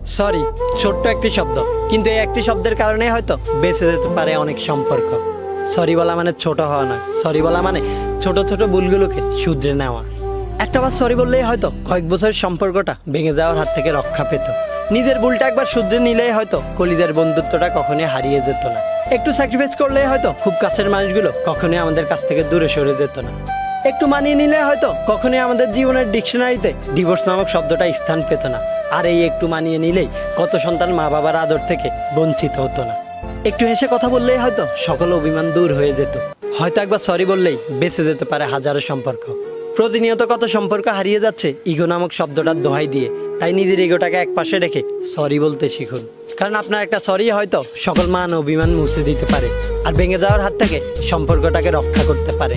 Sorry, ছোট্ট একটি শব্দ, কিন্তু এই একটি শব্দের কারণে হয়তো বেঁচে যেতে পারে অনেক সম্পর্ক। সরি বলা মানে ছোট হওয়া নয়, সরি বলা মানে ছোট ছোট ভুলগুলোকে শুধরে নেওয়া। একটা বার সরি বললেই হয়তো কয়েক বছরের সম্পর্কটা ভেঙে যাওয়ার হাত থেকে রক্ষা পেত। নিজের ভুলটা একবার শুধরে নিলেই হয়তো কলিজার বন্ধুত্বটা কখনোই হারিয়ে যেত না। একটু স্যাক্রিফাইস করলেই হয়তো খুব কাছের মানুষগুলো কখনোই আমাদের কাছ থেকে দূরে সরে যেত না। একটু মানিয়ে নিলে হয়তো কখনোই আমাদের জীবনের ডিকশনারিতে ডিভোর্স নামক শব্দটা স্থান পেত না। আর এই একটু মানিয়ে নিলেই কত সন্তান মা বাবার আদর থেকে বঞ্চিত হতো না। একটু হেসে কথা বললেই হয়তো সকল অভিমান দূর হয়ে যেত। হয়তো একবার সরি বললেই বেঁচে যেতে পারে হাজারো সম্পর্ক। প্রতিনিয়ত কত সম্পর্ক হারিয়ে যাচ্ছে ইগো নামক শব্দটার দোহাই দিয়ে। তাই নিজের ইগোটাকে এক পাশে রেখে সরি বলতে শিখুন। কারণ আপনার একটা সরি হয়তো সকল মান অভিমান মুছে দিতে পারে আর ভেঙে যাওয়ার হাত থেকে সম্পর্কটাকে রক্ষা করতে পারে।